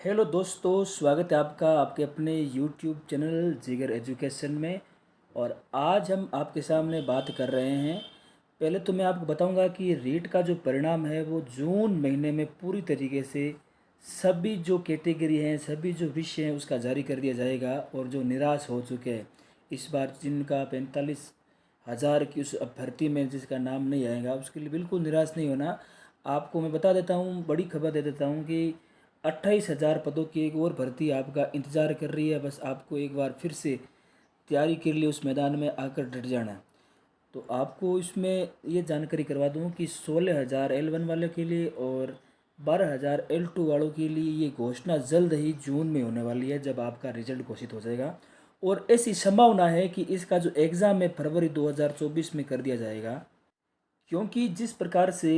Hello दोस्तों, स्वागत है आपका आपके अपने यूट्यूब चैनल जिगर एजुकेशन में। और आज हम आपके सामने बात कर रहे हैं। पहले तो मैं आपको बताऊंगा कि रीट का जो परिणाम है वो जून महीने में पूरी तरीके से सभी जो कैटेगरी हैं, सभी जो विषय हैं उसका जारी कर दिया जाएगा। और जो निराश हो चुके हैं इस बार, जिनका 45,000 की उस भर्ती में जिसका नाम नहीं आएगा, उसके लिए बिल्कुल निराश नहीं होना। आपको मैं बता देता हूँ, बड़ी खबर दे देता हूँ कि 28,000 पदों की एक और भर्ती आपका इंतज़ार कर रही है। बस आपको एक बार फिर से तैयारी के लिए उस मैदान में आकर डट जाना है। तो आपको इसमें ये जानकारी करवा दूं कि 16,000 L1 वाले के लिए और 12,000 L2 वालों के लिए ये घोषणा जल्द ही जून में होने वाली है, जब आपका रिजल्ट घोषित हो जाएगा। और ऐसी संभावना है कि इसका जो एग्ज़ाम है फरवरी 2024 में कर दिया जाएगा। क्योंकि जिस प्रकार से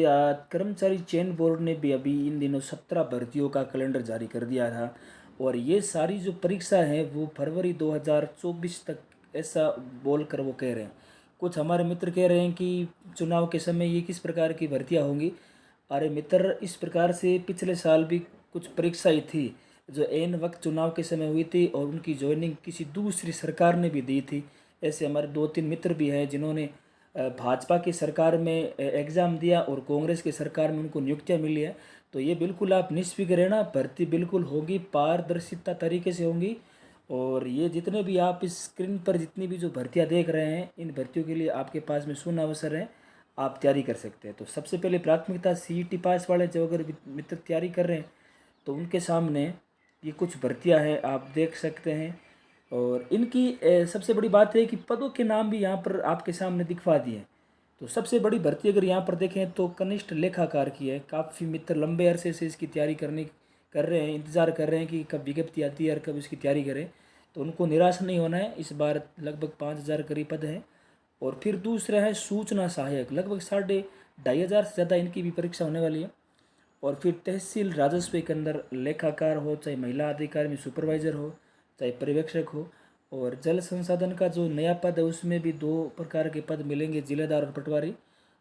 कर्मचारी चयन बोर्ड ने भी अभी इन दिनों 17 भर्तियों का कैलेंडर जारी कर दिया था। और ये सारी जो परीक्षा है वो फरवरी 2024 तक, ऐसा बोलकर वो कह रहे हैं। कुछ हमारे मित्र कह रहे हैं कि चुनाव के समय ये किस प्रकार की भर्तियां होंगी। अरे मित्र, इस प्रकार से पिछले साल भी कुछ परीक्षाएं थी जो एन वक्त चुनाव के समय हुई थी और उनकी ज्वाइनिंग किसी दूसरी सरकार ने भी दी थी। ऐसे हमारे दो तीन मित्र भी हैं जिन्होंने भाजपा की सरकार में एग्ज़ाम दिया और कांग्रेस की सरकार में उनको नियुक्तियां मिली है। तो ये बिल्कुल आप निश्चित रहना, भर्ती बिल्कुल होगी, पारदर्शिता तरीके से होंगी। और ये जितने भी आप इस स्क्रीन पर जितनी भी जो भर्तियां देख रहे हैं, इन भर्तियों के लिए आपके पास में सुवर्ण अवसर है, आप तैयारी कर सकते हैं। तो सबसे पहले प्राथमिकता सीईटी पास वाले जो अगर मित्र तैयारी कर रहे हैं तो उनके सामने ये कुछ भर्तियां हैं, आप देख सकते हैं। और इनकी सबसे बड़ी बात है कि पदों के नाम भी यहाँ पर आपके सामने दिखवा दिए हैं। तो सबसे बड़ी भर्ती अगर यहाँ पर देखें तो कनिष्ठ लेखाकार की है। काफ़ी मित्र लंबे अरसे से इसकी तैयारी कर रहे हैं, इंतज़ार कर रहे हैं कि कब विज्ञप्ति आती है और कब इसकी तैयारी करें। तो उनको निराश नहीं होना है। इस बार लगभग 5,000 करीब पद हैं। और फिर दूसरा है सूचना सहायक, लगभग 2,500 से ज़्यादा इनकी भी परीक्षा होने वाली है। और फिर तहसील राजस्व के अंदर लेखाकार हो, चाहे महिला अधिकारी में सुपरवाइज़र हो, चाहे पर्यवेक्षक हो। और जल संसाधन का जो नया पद है उसमें भी 2 प्रकार के पद मिलेंगे, जिलेदार और पटवारी।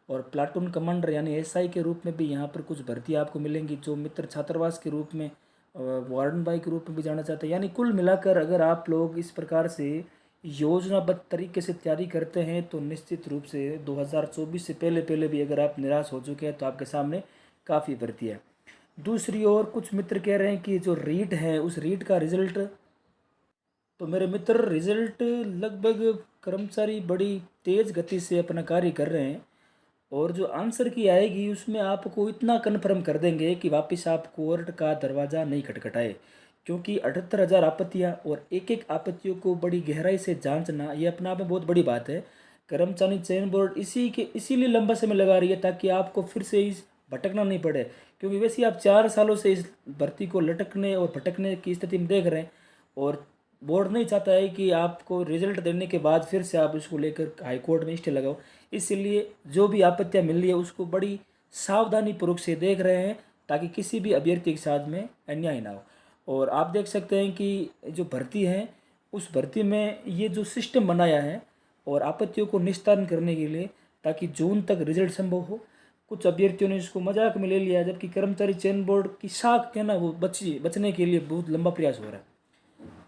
और प्लाटून कमांडर यानी एसआई के रूप में भी यहाँ पर कुछ भर्ती आपको मिलेंगी। जो मित्र छात्रावास के रूप में, वार्डन बाई के रूप में भी जाना चाहते हैं। यानी कुल मिलाकर अगर आप लोग इस प्रकार से योजनाबद्ध तरीके से तैयारी करते हैं तो निश्चित रूप से 2024 से पहले पहले भी अगर आप निराश हो चुके हैं तो आपके सामने काफ़ी भर्ती है। दूसरी ओर कुछ मित्र कह रहे हैं कि जो रीट है उस रीट का रिजल्ट, तो मेरे मित्र रिजल्ट लगभग कर्मचारी बड़ी तेज़ गति से अपना कार्य कर रहे हैं। और जो आंसर की आएगी उसमें आपको इतना कन्फर्म कर देंगे कि वापस आप कोर्ट का दरवाज़ा नहीं खटखटाए। क्योंकि 78,000 आपत्तियाँ और एक एक आपत्तियों को बड़ी गहराई से जांचना ये अपने आप में बहुत बड़ी बात है। कर्मचारी चयन बोर्ड इसीलिए लंबा समय लगा रही है ताकि आपको फिर से इस भटकना नहीं पड़े। क्योंकि वैसे ही आप 4 सालों से इस भर्ती को लटकने और भटकने की स्थिति में देख रहे हैं। और बोर्ड नहीं चाहता है कि आपको रिजल्ट देने के बाद फिर से आप इसको लेकर हाई कोर्ट में स्टे लगाओ। इसलिए जो भी आपत्तियां मिल रही है उसको बड़ी सावधानी पूर्वक से देख रहे हैं ताकि किसी भी अभ्यर्थी के साथ में अन्याय ना हो। और आप देख सकते हैं कि जो भर्ती है उस भर्ती में ये जो सिस्टम बनाया है और आपत्तियों को निस्तारण करने के लिए, ताकि जून तक रिजल्ट संभव हो। कुछ अभ्यर्थियों ने इसको मजाक में ले लिया, जबकि कर्मचारी चयन बोर्ड की साख के ना वो बचने के लिए बहुत लंबा प्रयास हो रहा है।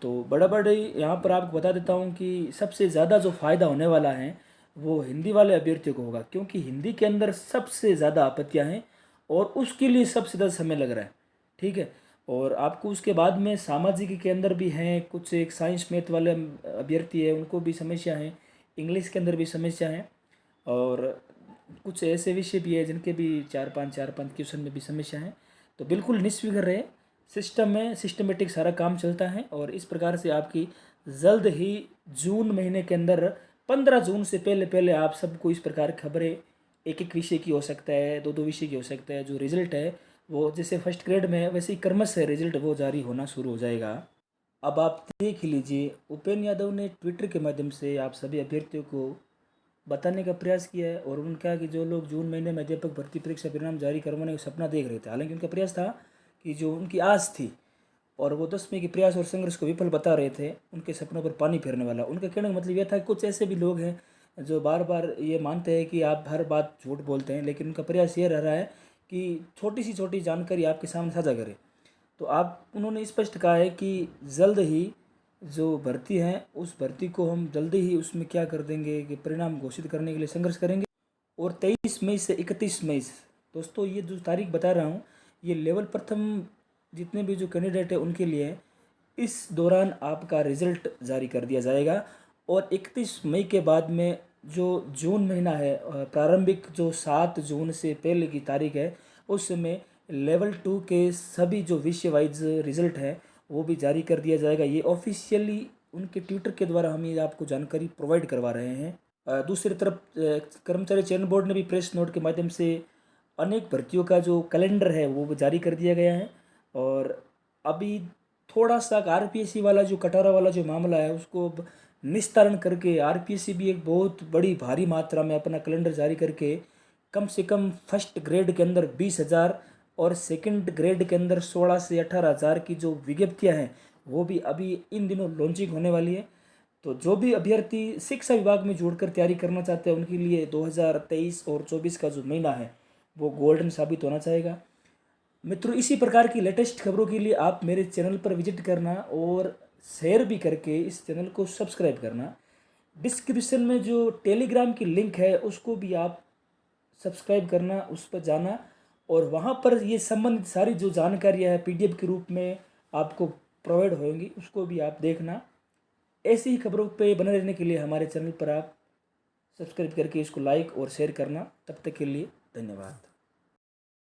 तो बड़ा बड़े यहाँ पर आपको बता देता हूँ कि सबसे ज़्यादा जो फ़ायदा होने वाला है वो हिंदी वाले अभ्यर्थियों को होगा। क्योंकि हिंदी के अंदर सबसे ज़्यादा आपत्तियाँ हैं और उसके लिए सबसे ज़्यादा समय लग रहा है। ठीक है। और आपको उसके बाद में सामाजिक के अंदर भी हैं कुछ, एक साइंस मैथ वाले अभ्यर्थी है उनको भी समस्या है, इंग्लिश के अंदर भी समस्या है। और कुछ ऐसे विषय भी है जिनके भी चार पाँच क्वेश्चन में भी समस्या है। तो बिल्कुल निश्चित रहे, सिस्टम में सिस्टमेटिक सारा काम चलता है। और इस प्रकार से आपकी जल्द ही जून महीने के अंदर 15 जून से पहले पहले आप सबको इस प्रकार खबरें, एक एक विषय की हो सकता है, दो दो विषय की हो सकता है, जो रिजल्ट है वो जैसे फर्स्ट ग्रेड में है वैसे ही क्रमशः रिजल्ट वो जारी होना शुरू हो जाएगा। अब आप देख लीजिए, उपेंद्र यादव ने ट्विटर के माध्यम से आप सभी अभ्यर्थियों को बताने का प्रयास किया है। और उनका कि जो लोग जून महीने में अध्यापक भर्ती परीक्षा परिणाम जारी करवाने का सपना देख रहे थे, हालांकि उनका प्रयास था कि जो उनकी आस थी और वो 10वीं के प्रयास और संघर्ष को विफल बता रहे थे, उनके सपनों पर पानी फेरने वाला। उनका कहने का मतलब यह था कि कुछ ऐसे भी लोग हैं जो बार बार ये मानते हैं कि आप हर बात झूठ बोलते हैं, लेकिन उनका प्रयास ये रह रहा है कि छोटी सी छोटी जानकारी आपके सामने साझा करें। तो आप उन्होंने स्पष्ट कहा है कि जल्द ही जो भर्ती हैं उस भर्ती को हम जल्दी ही उसमें क्या कर देंगे कि परिणाम घोषित करने के लिए संघर्ष करेंगे। और 23 मई से 31 मई दोस्तों ये जो तारीख बता रहा हूँ ये लेवल प्रथम जितने भी जो कैंडिडेट है उनके लिए है। इस दौरान आपका रिज़ल्ट जारी कर दिया जाएगा और 31 मई के बाद में जो जून महीना है प्रारंभिक जो 7 जून से पहले की तारीख है उस समय लेवल 2 के सभी जो विषय वाइज रिज़ल्ट है वो भी जारी कर दिया जाएगा। ये ऑफिशियली उनके ट्विटर के द्वारा हम ये आपको जानकारी प्रोवाइड करवा रहे हैं। दूसरी तरफ कर्मचारी चयन बोर्ड ने भी प्रेस नोट के माध्यम से अनेक भर्तियों का जो कैलेंडर है वो जारी कर दिया गया है। और अभी थोड़ा सा आरपीएससी वाला जो कटौरा वाला जो मामला है उसको अब निस्तारण करके आरपीएससी भी एक बहुत बड़ी भारी मात्रा में अपना कैलेंडर जारी करके कम से कम फर्स्ट ग्रेड के अंदर 20,000 और सेकंड ग्रेड के अंदर 16 से 18,000 की जो विज्ञप्तियां हैं वो भी अभी इन दिनों लॉन्चिंग होने वाली है। तो जो भी अभ्यर्थी शिक्षा विभाग में जुड़कर तैयारी करना चाहते हैं उनके लिए 2023 और 24 का जो महीना है वो गोल्डन साबित होना चाहेगा। मित्रों इसी प्रकार की लेटेस्ट खबरों के लिए आप मेरे चैनल पर विजिट करना और शेयर भी करके इस चैनल को सब्सक्राइब करना। डिस्क्रिप्शन में जो टेलीग्राम की लिंक है उसको भी आप सब्सक्राइब करना, उस पर जाना और वहाँ पर ये संबंधित सारी जो जानकारियाँ है पीडीएफ के रूप में आपको प्रोवाइड होंगी उसको भी आप देखना। ऐसी ही खबरों पे बने रहने के लिए हमारे चैनल पर आप सब्सक्राइब करके इसको लाइक और शेयर करना। तब तक के लिए धन्यवाद।